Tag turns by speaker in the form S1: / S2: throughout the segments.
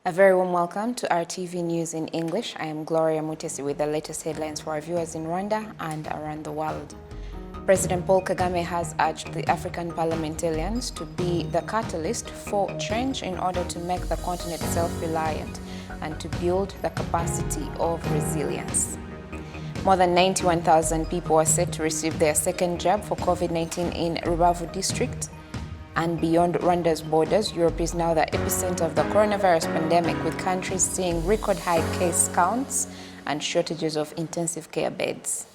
S1: A very warm welcome to our TV News in English. I am Gloria Mutesi with the latest headlines for our viewers in Rwanda and around the world. President Paul Kagame has urged the African parliamentarians to be the catalyst for change in order to make the continent self-reliant and to build the capacity of resilience. More than 91,000 people are set to receive their second jab for COVID-19 in Rubavu district. And beyond Rwanda's borders, Europe is now the epicenter of the coronavirus pandemic, with countries seeing record high case counts and shortages of intensive care beds.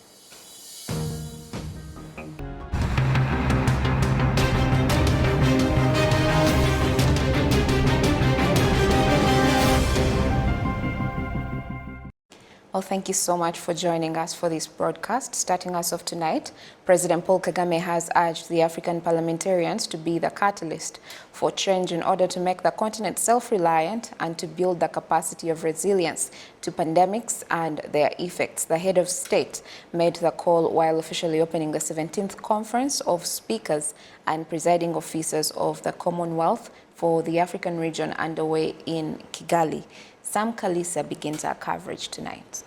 S1: Well, thank you so much for joining us for this broadcast. Starting us off tonight, President Paul Kagame has urged the African parliamentarians to be the catalyst for change in order to make the continent self-reliant and to build the capacity of resilience to pandemics and their effects. The head of state made the call while officially opening the 17th Conference of Speakers and Presiding Officers of the Commonwealth for the African region underway in Kigali. Sam Kalisa begins our coverage tonight.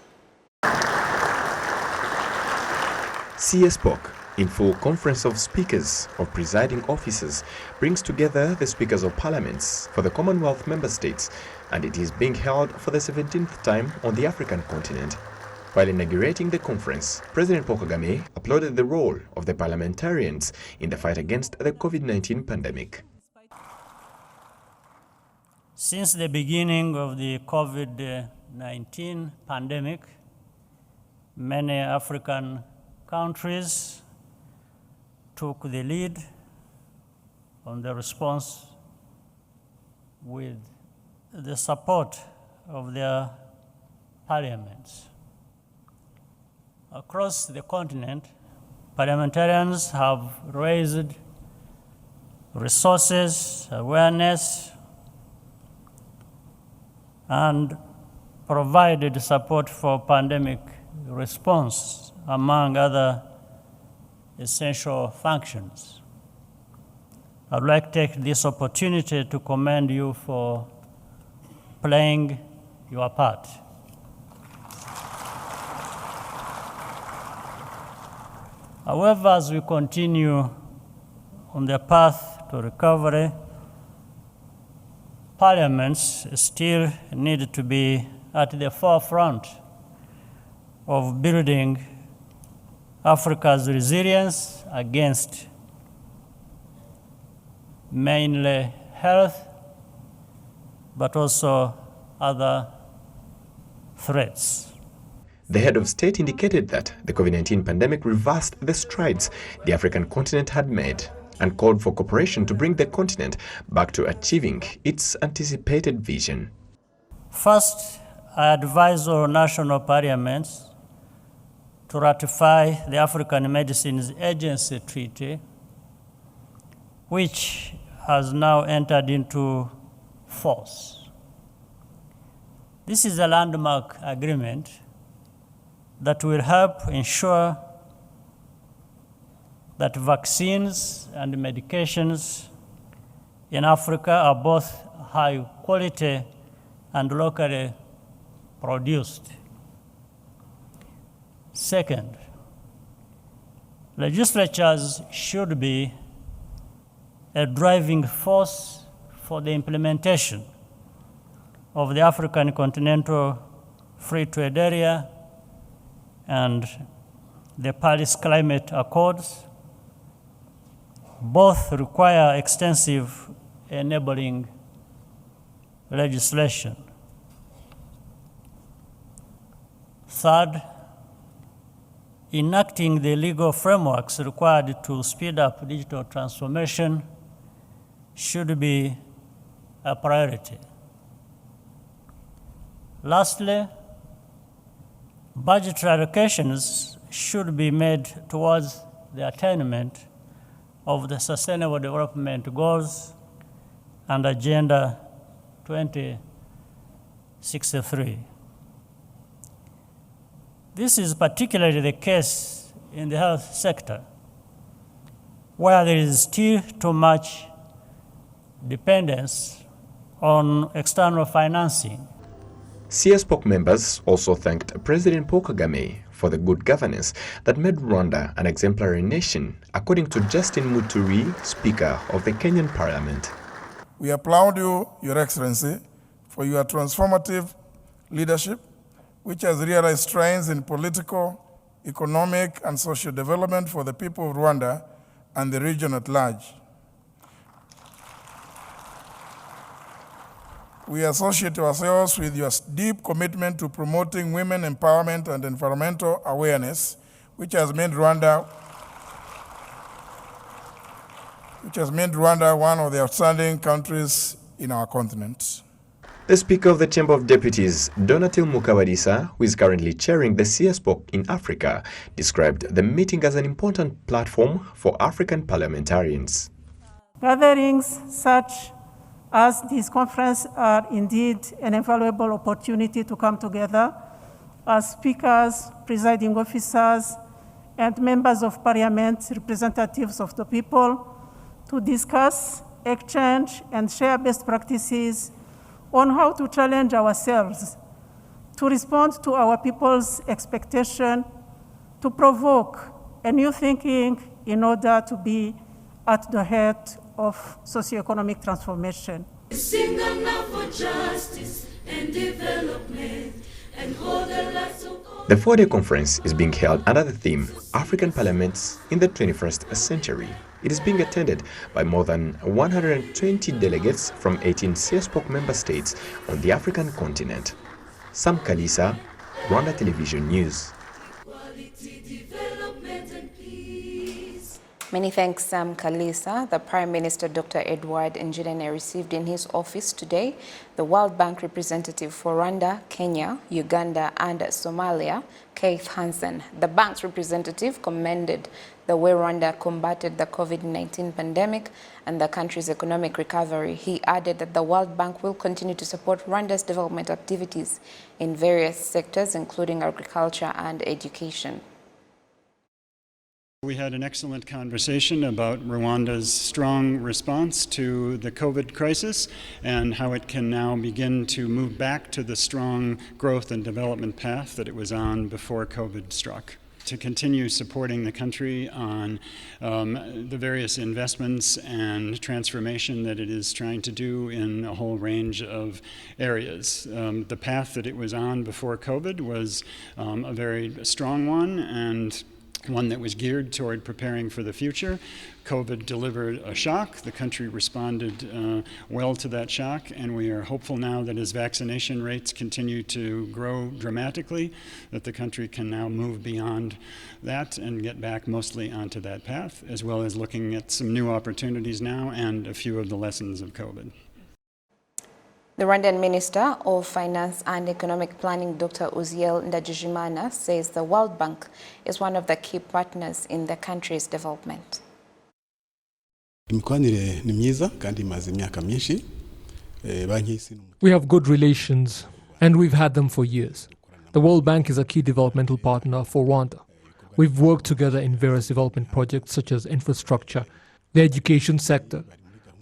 S2: CS spoke in full Conference of Speakers of Presiding Officers brings together the Speakers of Parliaments for the Commonwealth member states, and it is being held for the 17th time on the African continent. While inaugurating the conference, President Paul Kagame applauded the role of the parliamentarians in the fight against the COVID-19 pandemic.
S3: Since the beginning of the COVID-19 pandemic, many African countries took the lead on the response with the support of their parliaments. Across the continent, parliamentarians have raised resources, awareness, and provided support for pandemic response, among other essential functions. I'd like to take this opportunity to commend you for playing your part. However, as we continue on the path to recovery, parliaments still need to be at the forefront of building Africa's resilience against mainly health, but also other threats.
S2: The head of state indicated that the COVID-19 pandemic reversed the strides the African continent had made and called for cooperation to bring the continent back to achieving its anticipated vision.
S3: First, I advise all national parliaments to ratify the African Medicines Agency Treaty, which has now entered into force. This is a landmark agreement that will help ensure that vaccines and medications in Africa are both high quality and locally produced. Second, legislatures should be a driving force for the implementation of the African Continental Free Trade Area and the Paris Climate Accords. Both require extensive enabling legislation. Third, enacting the legal frameworks required to speed up digital transformation should be a priority. Lastly, budgetary allocations should be made towards the attainment of the Sustainable Development Goals and Agenda 2063. This is particularly the case in the health sector, where there is still too much dependence on external financing.
S2: CSPOC members also thanked President Paul Kagame for the good governance that made Rwanda an exemplary nation, according to Justin Muturi, Speaker of the Kenyan Parliament.
S4: We applaud you, Your Excellency, for your transformative leadership, which has realized strides in political, economic, and social development for the people of Rwanda and the region at large. We associate ourselves with your deep commitment to promoting women empowerment and environmental awareness, which has made Rwanda one of the outstanding countries in our continent.
S2: The Speaker of the Chamber of Deputies, Donatil Mukabadisa, who is currently chairing the CSPOC in Africa, described the meeting as an important platform for African parliamentarians.
S5: Gatherings such as this conference are indeed an invaluable opportunity to come together as speakers, presiding officers, and members of parliament, representatives of the people, to discuss, exchange, and share best practices on how to challenge ourselves, to respond to our people's expectation, to provoke a new thinking in order to be at the head of socioeconomic transformation.
S6: Sing aloud for justice and development and hold the lights of all.
S2: The 4-day conference is being held under the theme African Parliaments in the 21st Century. It is being attended by more than 120 delegates from 18 CSPOC member states on the African continent. Sam Kalisa, Rwanda Television News.
S1: Many thanks, Sam Kalisa. The Prime Minister, Dr. Edward Njirene, received in his office today the World Bank representative for Rwanda, Kenya, Uganda, and Somalia, Keith Hansen. The bank's representative commended the way Rwanda combated the COVID-19 pandemic and the country's economic recovery. He added that the World Bank will continue to support Rwanda's development activities in various sectors, including agriculture and education.
S7: We had an excellent conversation about Rwanda's strong response to the COVID crisis and how it can now begin to move back to the strong growth and development path that it was on before COVID struck. To continue supporting the country on the various investments and transformation that it is trying to do in a whole range of areas. The path that it was on before COVID was a very strong one, and one that was geared toward preparing for the future. COVID delivered a shock. The country responded well to that shock, and we are hopeful now that as vaccination rates continue to grow dramatically, that the country can now move beyond that and get back mostly onto that path, as well as looking at some new opportunities now and a few of the lessons of COVID.
S1: The Rwandan Minister of Finance and Economic Planning, Dr. Uziel Ndagijimana, says the World Bank is one of the key partners in the country's development.
S8: We have good relations, and we've had them for years. The World Bank is a key developmental partner for Rwanda. We've worked together in various development projects such as infrastructure, the education sector,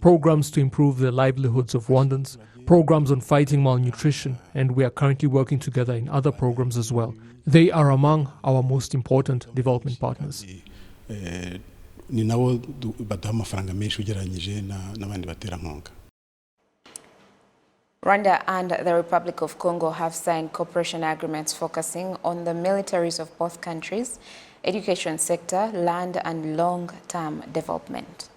S8: programs to improve the livelihoods of Rwandans, programs on fighting malnutrition, and we are currently working together in other programs as well. They are among our most important development partners.
S1: Rwanda and the Republic of Congo have signed cooperation agreements focusing on the militaries of both countries, education sector, land and long-term development.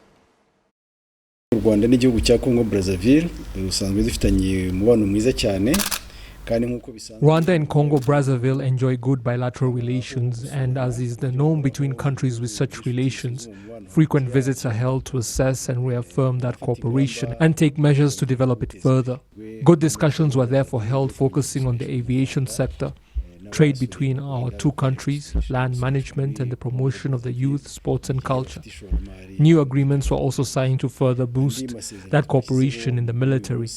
S9: Rwanda n'igihugu cya Congo Brazzaville usanzwe dufitanye umubano mwiza cyane.
S8: Rwanda and Congo Brazzaville enjoy good bilateral relations, and as is the norm between countries with such relations, frequent visits are held to assess and reaffirm that cooperation and take measures to develop it further. Good discussions were therefore held focusing on the aviation sector, trade between our two countries, land management and the promotion of the youth, sports and culture. New agreements were also signed to further boost that cooperation in the military,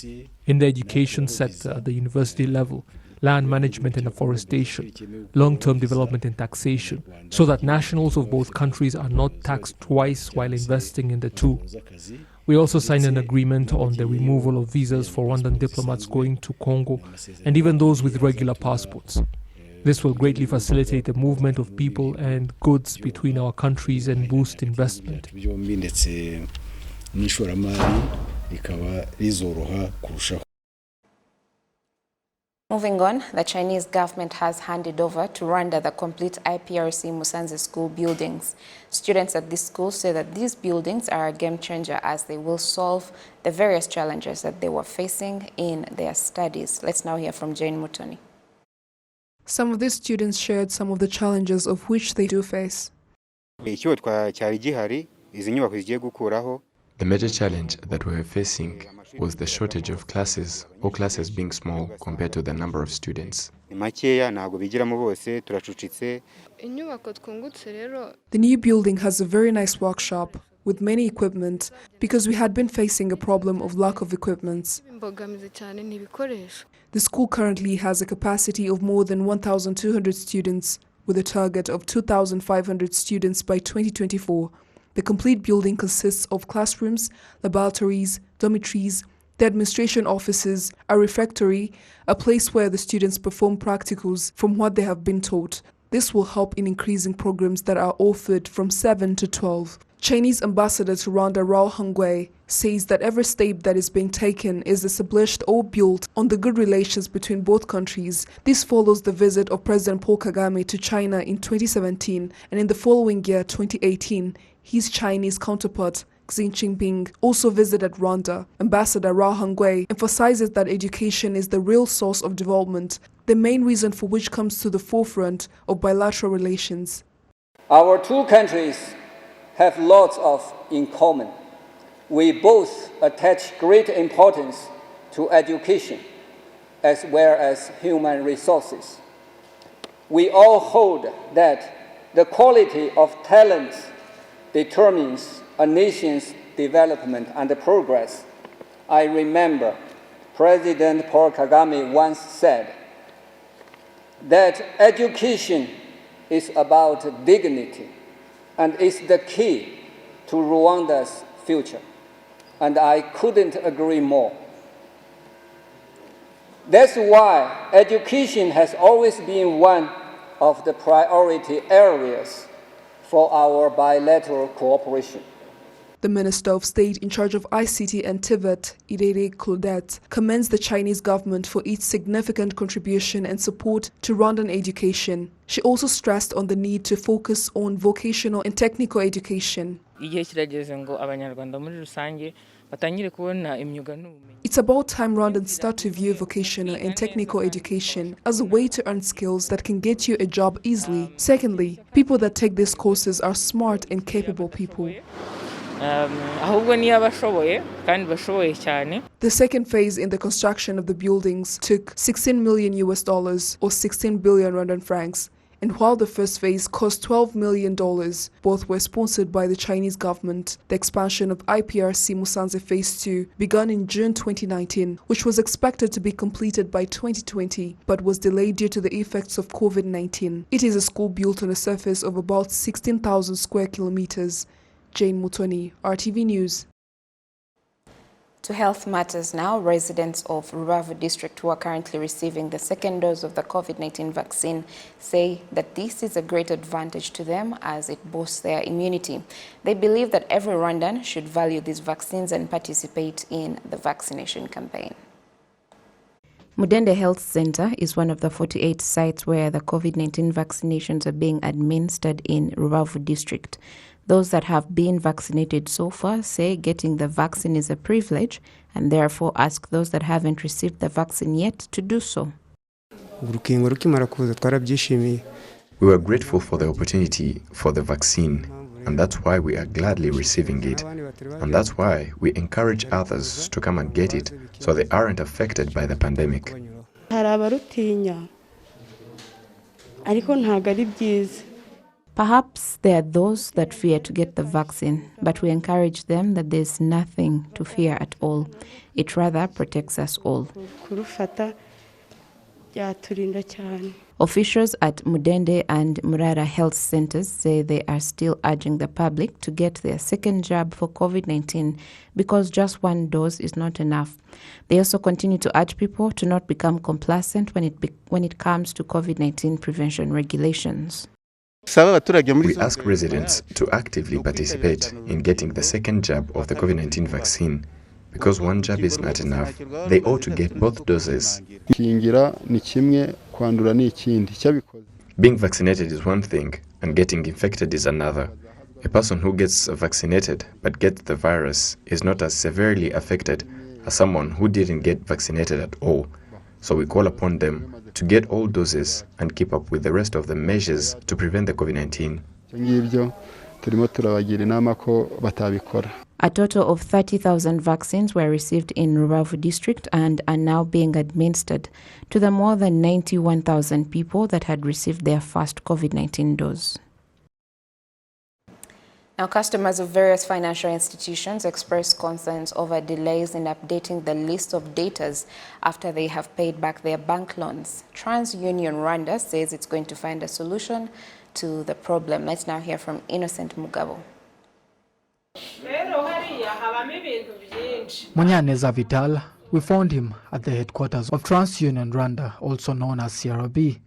S8: in the education sector at the university level, land management and afforestation, long-term development and taxation, so that nationals of both countries are not taxed twice while investing in the two. We also signed an agreement on the removal of visas for Rwandan diplomats going to Congo and even those with regular passports. This will greatly facilitate the movement of people and goods between our countries and boost investment.
S1: Moving on, the Chinese government has handed over to Rwanda the complete IPRC Musanze school buildings. Students at this school say that these buildings are a game changer as they will solve the various challenges that they were facing in their studies. Let's now hear from Jane Mutoni.
S10: Some of these students shared some of the challenges of which they do face.
S2: The major challenge that we were facing was the shortage of classes, or classes being small compared to the number of students.
S10: The new building has a very nice workshop with many equipment because we had been facing a problem of lack of equipment. The school currently has a capacity of more than 1,200 students with a target of 2,500 students by 2024. The complete building consists of classrooms, laboratories, dormitories, the administration offices, a refectory, a place where the students perform practicals from what they have been taught. This will help in increasing programs that are offered from 7 to 12. Chinese ambassador to Rwanda, Rao Hongwei, says that every step that is being taken is established or built on the good relations between both countries. This follows the visit of President Paul Kagame to China in 2017, and in the following year, 2018, his Chinese counterpart, Xi Jinping, also visited Rwanda. Ambassador Rao Hongwei emphasizes that education is the real source of development, the main reason for which comes to the forefront of bilateral relations.
S11: Our two countries have lots in common. We both attach great importance to education as well as human resources. We all hold that the quality of talent determines a nation's development and progress. I remember President Paul Kagame once said that education is about dignity and is the key to Rwanda's future. And I couldn't agree more. That's why education has always been one of the priority areas for our bilateral cooperation.
S10: The Minister of State in charge of ICT and TVET, Irere Claudette, commends the Chinese government for its significant contribution and support to Rwandan education. She also stressed on the need to focus on vocational and technical education. It's about time Rwandans start to view vocational and technical education as a way to earn skills that can get you a job easily. Secondly, people that take these courses are smart and capable people. The second phase in the construction of the buildings took $16 million or 16 billion Rwandan francs. And while the first phase cost $12 million, both were sponsored by the Chinese government. The expansion of IPRC Musanze Phase 2 began in June 2019, which was expected to be completed by 2020, but was delayed due to the effects of COVID-19. It is a school built on a surface of about 16,000 square kilometers. Jane Mutoni, RTV News.
S1: To health matters now, residents of Rwanda district who are currently receiving the second dose of the COVID-19 vaccine say that this is a great advantage to them as it boosts their immunity. They believe that every Rwandan should value these vaccines and participate in the vaccination campaign. Mudende Health Center is one of the 48 sites where the COVID-19 vaccinations are being administered in Rubavu district. Those that have been vaccinated so far say getting the vaccine is a privilege and therefore ask those that haven't received the vaccine yet to do so.
S2: We were grateful for the opportunity for the vaccine, and that's why we are gladly receiving it. And that's why we encourage others to come and get it so they aren't affected by the pandemic.
S1: Perhaps there are those that fear to get the vaccine, but we encourage them that there's nothing to fear at all. It rather protects us all. Officials at Mudende and Murara health centers say they are still urging the public to get their second jab for COVID-19 because just one dose is not enough. They also continue to urge people to not become complacent when it comes to COVID-19 prevention regulations.
S2: We ask residents to actively participate in getting the second jab of the COVID-19 vaccine. Because one jab is not enough, they ought to get both doses. Being vaccinated is one thing, and getting infected is another. A person who gets vaccinated but gets the virus is not as severely affected as someone who didn't get vaccinated at all. So we call upon them to get all doses and keep up with the rest of the measures to prevent the COVID-19.
S1: A total of 30,000 vaccines were received in Rubavu district and are now being administered to the more than 91,000 people that had received their first COVID-19 dose. Now, customers of various financial institutions expressed concerns over delays in updating the list of debtors after they have paid back their bank loans. TransUnion Rwanda says it's going to find a solution to the problem. Let's now hear from Innocent Mugabo.
S12: Munyaneza Vital, we found him at the headquarters of TransUnion Rwanda, also known as CRB.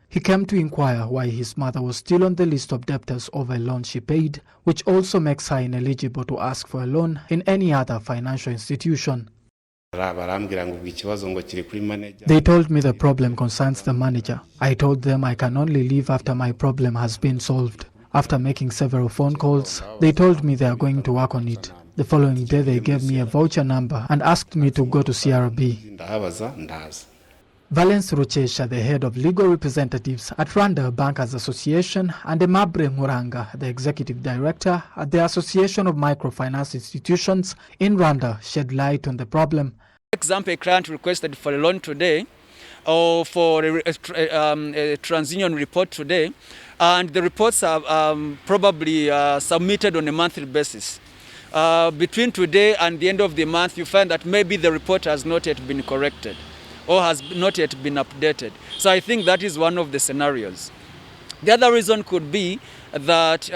S12: He came to inquire why his mother was still on the list of debtors over a loan she paid, which also makes her ineligible to ask for a loan in any other financial institution. They told me the problem concerns the manager. I told them I can only leave after my problem has been solved. After making several phone calls, they told me they are going to work on it. The following day, they gave me a voucher number and asked me to go to CRB. Valence Ruchesha, the head of legal representatives at Rwanda Bankers Association, and Emabre Muranga, the executive director at the Association of Microfinance Institutions in Rwanda, shed light on the problem.
S13: For example, a client requested for a loan today or for a TransUnion report today, and the reports are probably submitted on a monthly basis. Between today and the end of the month, you find that maybe the report has not yet been corrected or has not yet been updated. So I think that is one of the scenarios. The other reason could be that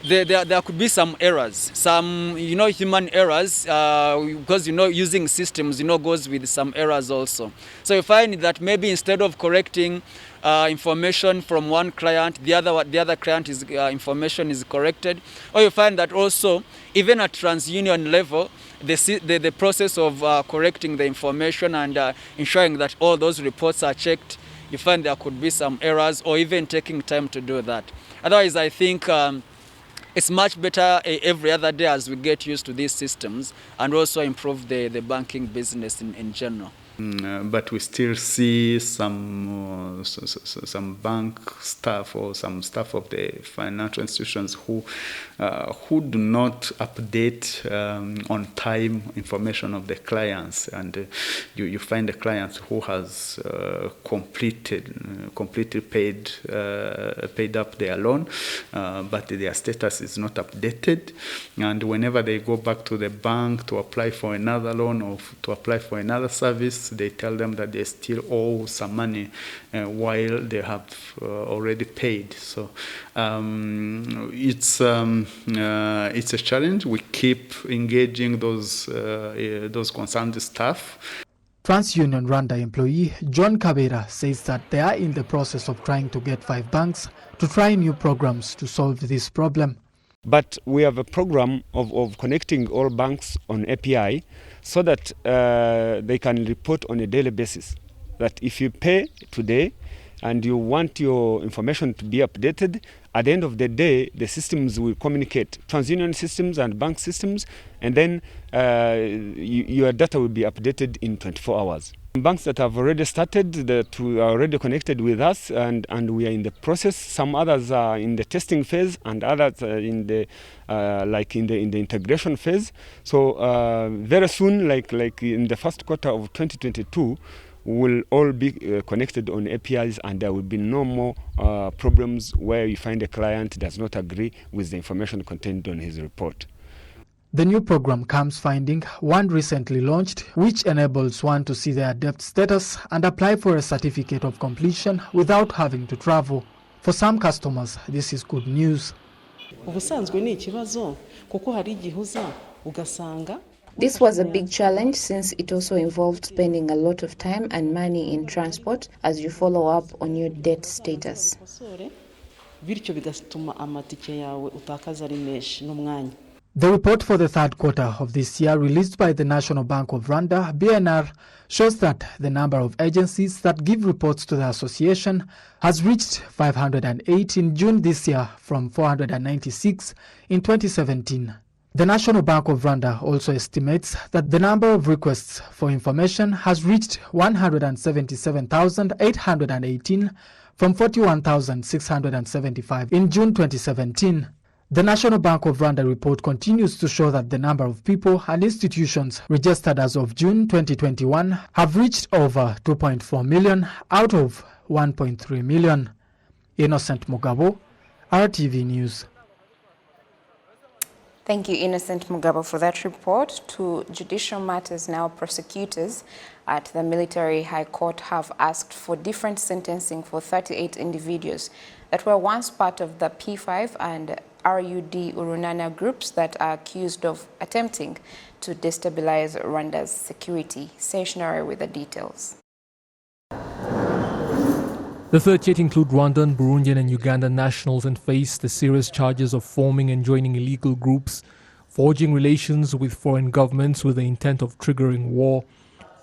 S13: there could be some errors, some human errors, because using systems goes with some errors also. So you find that maybe instead of correcting information from one client, the other client is information is corrected, or you find that also even at TransUnion level, the process of correcting the information and ensuring that all those reports are checked, you find there could be some errors or even taking time to do that. Otherwise, I think it's much better every other day as we get used to these systems and also improve the banking business in general.
S14: But we still see some bank staff or some staff of the financial institutions who do not update on time information of the clients, and you find the clients who has completely paid up their loan, but their status is not updated, and whenever they go back to the bank to apply for another loan or to apply for another service, they tell them that they still owe some money while they have already paid. So it's a challenge. We keep engaging those concerned staff.
S12: TransUnion Rwanda employee John Kabera says that they are in the process of trying to get 5 banks to try new programs to solve this problem.
S15: But we have a program of connecting all banks on API so that they can report on a daily basis. That if you pay today and you want your information to be updated, at the end of the day, the systems will communicate, TransUnion systems and bank systems, and then your data will be updated in 24 hours. Banks that have already started, that are already connected with us, and we are in the process. Some others are in the testing phase, and others are in the in the integration phase. So very soon, like in the first quarter of 2022, will all be connected on APIs, and there will be no more problems where you find a client does not agree with the information contained on his report.
S12: The new program comes finding one recently launched, which enables one to see their debt status and apply for a certificate of completion without having to travel. For some customers, this is good news.
S1: This was a big challenge since it also involved spending a lot of time and money in transport as you follow up on your debt status.
S12: The report for the third quarter of this year, released by the National Bank of Rwanda, BNR, shows that the number of agencies that give reports to the association has reached 508 in June this year from 496 in 2017. The National Bank of Rwanda also estimates that the number of requests for information has reached 177,818 from 41,675 in June 2017. The National Bank of Rwanda report continues to show that the number of people and institutions registered as of June 2021 have reached over 2.4 million out of 1.3 million. Innocent Mugabo, RTV News.
S1: Thank you, Innocent Mugabo, for that report. To judicial matters now, prosecutors at the Military High Court have asked for different sentencing for 38 individuals that were once part of the P5 and RUD groups that are accused of attempting to destabilize Rwanda's security. Stationary with the details.
S8: The 38 include Rwandan, Burundian and Ugandan nationals and face the serious charges of forming and joining illegal groups, forging relations with foreign governments with the intent of triggering war,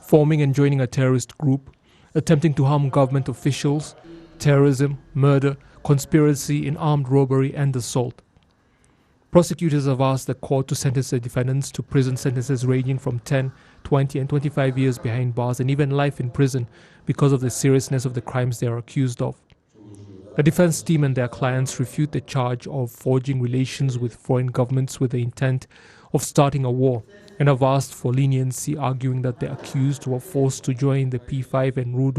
S8: forming and joining a terrorist group, attempting to harm government officials, terrorism, murder, conspiracy in armed robbery and assault. Prosecutors have asked the court to sentence the defendants to prison sentences ranging from 10, 20 and 25 years behind bars and even life in prison because of the seriousness of the crimes they are accused of. The defense team and their clients refute the charge of forging relations with foreign governments with the intent of starting a war and have asked for leniency, arguing that the accused were forced to join the P5 and RUD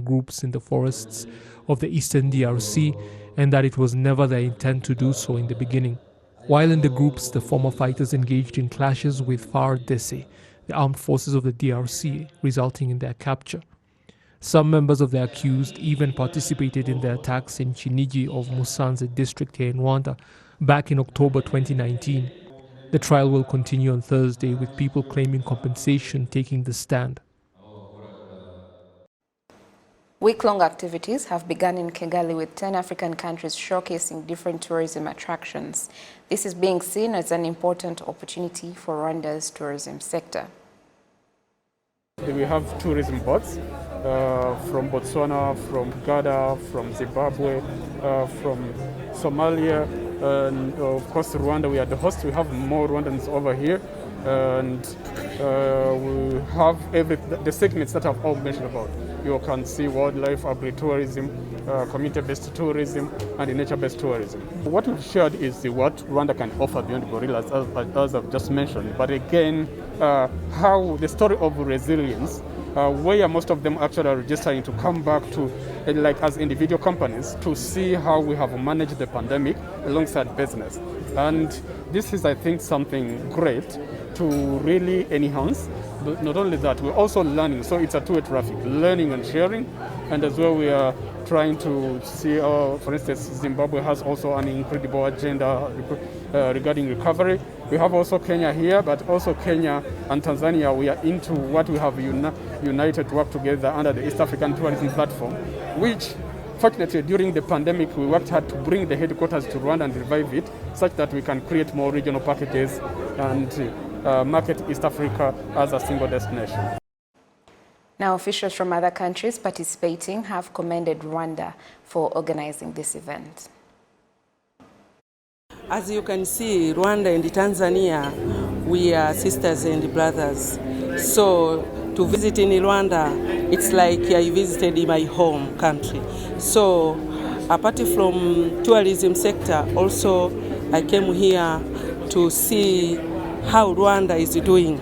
S8: groups in the forests of the eastern DRC and that it was never their intent to do so in the beginning. While in the groups, the former fighters engaged in clashes with FARDC, the armed forces of the DRC, resulting in their capture. Some members of the accused even participated in the attacks in Kinigi of Musanze district here in Rwanda back in October 2019. The trial will continue on Thursday with people claiming compensation taking the stand.
S1: Week-long activities have begun in Kigali with 10 African countries showcasing different tourism attractions. This is being seen as an important opportunity for Rwanda's tourism sector.
S16: We have tourism boats from Botswana, from Ghana, from Zimbabwe, from Somalia, and of course Rwanda. We are the host. We have more Rwandans over here, and we have the segments that I've all mentioned about. You can see wildlife, agri-tourism, community-based tourism, and nature-based tourism. What we've shared is what Rwanda can offer beyond gorillas, as I've just mentioned. But again, how the story of resilience, where most of them actually are registering to come back to, like as individual companies, to see how we have managed the pandemic alongside business. And this is, I think, something great to really enhance. But not only that, we're also learning. So it's a two-way traffic, learning and sharing. And as well, we are trying to see, for instance, Zimbabwe has also an incredible agenda regarding recovery. We have also Kenya here, but also Kenya and Tanzania, we are into what we have united to work together under the East African Tourism Platform, which fortunately during the pandemic we worked hard to bring the headquarters to Rwanda and revive it such that we can create more regional packages and market East Africa as a single destination.
S1: Now, officials from other countries participating have commended Rwanda for organizing this event.
S17: As you can see, Rwanda and Tanzania, we are sisters and brothers. So to visit in Rwanda, it's like I visited in my home country. So apart from tourism sector, also I came here to see how Rwanda is doing,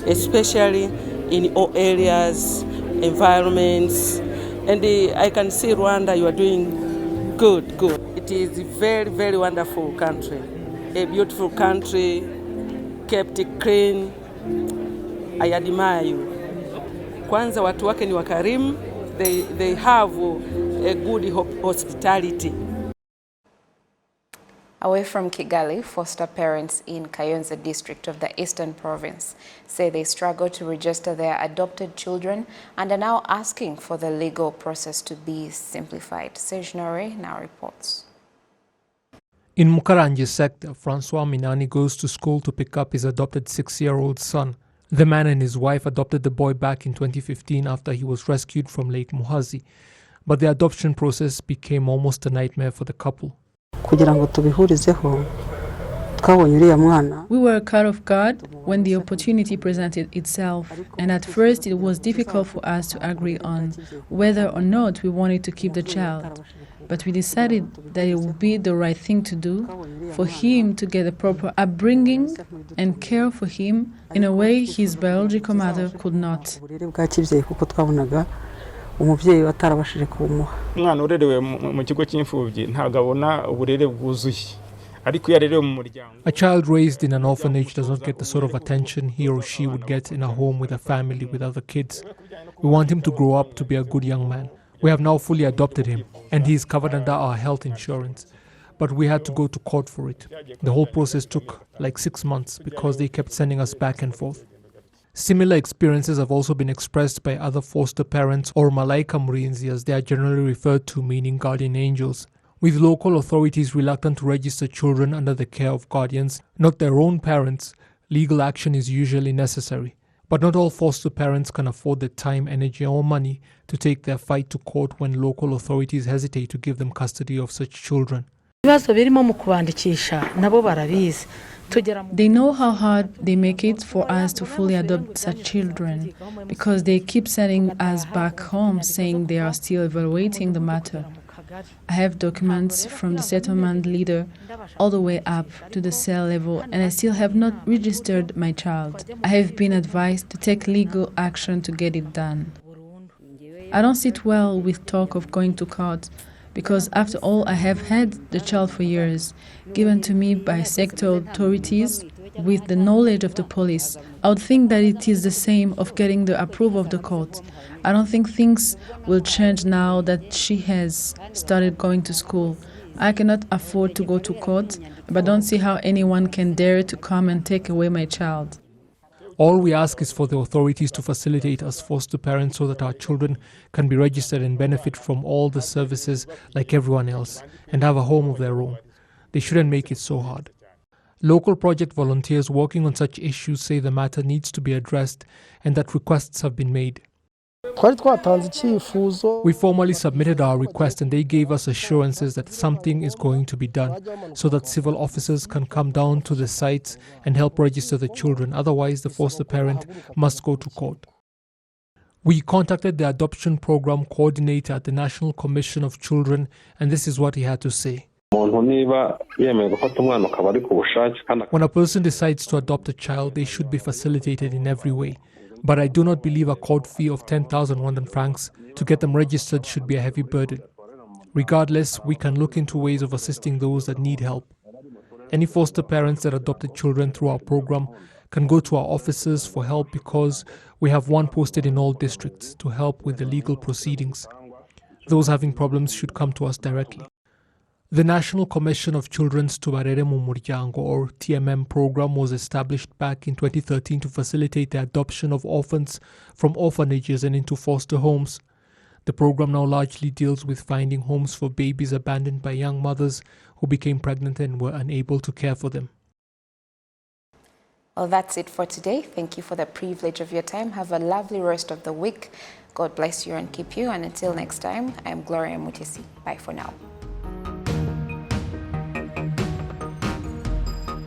S17: especially in all areas, environments, and I can see Rwanda, you are doing good. It is a very, very wonderful country, a beautiful country, kept clean. I admire you. Kwanza watu wake ni wakarimu. They have a good hospitality.
S1: Away from Kigali, foster parents in Kayonza district of the Eastern Province say they struggle to register their adopted children and are now asking for the legal process to be simplified. Sejnore now reports.
S8: In Mukaranji sector, Francois Minani goes to school to pick up his adopted 6-year-old son. The man and his wife adopted the boy back in 2015 after he was rescued from Lake Muhazi. But the adoption process became almost a nightmare for the couple.
S18: We were caught off guard when the opportunity presented itself, and at first it was difficult for us to agree on whether or not we wanted to keep the child. But we decided that it would be the right thing to do for him to get a proper upbringing and care for him in a way his biological mother could not.
S16: Umwana urerewe mu kigo cy'imfubyi ntago abona uburere bwuzuye. Ariko iyo arerewe mu muryango.
S8: A child raised in an orphanage does not get the sort of attention he or she would get in a home with a family with other kids. We want him to grow up to be a good young man. We have now fully adopted him, and he is covered under our health insurance. But we had to go to court for it. The whole process took like 6 months because they kept sending us back and forth. Similar experiences have also been expressed by other foster parents, or Malaika Mrinzi as they are generally referred to, meaning guardian angels. With local authorities reluctant to register children under the care of guardians, not their own parents, legal action is usually necessary. But not all foster parents can afford the time, energy or money to take their fight to court when local authorities hesitate to give them custody of such children.
S18: They know how hard they make it for us to fully adopt such children because they keep sending us back home saying they are still evaluating the matter. I have documents from the settlement leader all the way up to the cell level, and I still have not registered my child. I have been advised to take legal action to get it done. I don't sit well with talk of going to court because after all I have had the child for years, given to me by sector authorities with the knowledge of the police. I would think that it is the same of getting the approval of the court. I don't think things will change now that she has started going to school. I cannot afford to go to court, but don't see how anyone can dare to come and take away my child.
S8: All we ask is for the authorities to facilitate us foster parents so that our children can be registered and benefit from all the services like everyone else and have a home of their own. They shouldn't make it so hard. Local project volunteers working on such issues say the matter needs to be addressed and that requests have been made. We formally submitted our request and they gave us assurances that something is going to be done so that civil officers can come down to the sites and help register the children. Otherwise, the foster parent must go to court. We contacted the adoption program coordinator at the National Commission of Children, and this is what he had to say. When a person decides to adopt a child, they should be facilitated in every way. But I do not believe a court fee of 10,000 Rwandan francs to get them registered should be a heavy burden. Regardless, we can look into ways of assisting those that need help. Any foster parents that adopted children through our program can go to our offices for help because we have one posted in all districts to help with the legal proceedings. Those having problems should come to us directly. The National Commission of Children's Tubarere mu Muryango, or TMM program, was established back in 2013 to facilitate the adoption of orphans from orphanages and into foster homes. The program now largely deals with finding homes for babies abandoned by young mothers who became pregnant and were unable to care for them.
S1: Well, that's it for today. Thank you for the privilege of your time. Have a lovely rest of the week. God bless you and keep you. And until next time, I am Gloria Mutesi. Bye for now.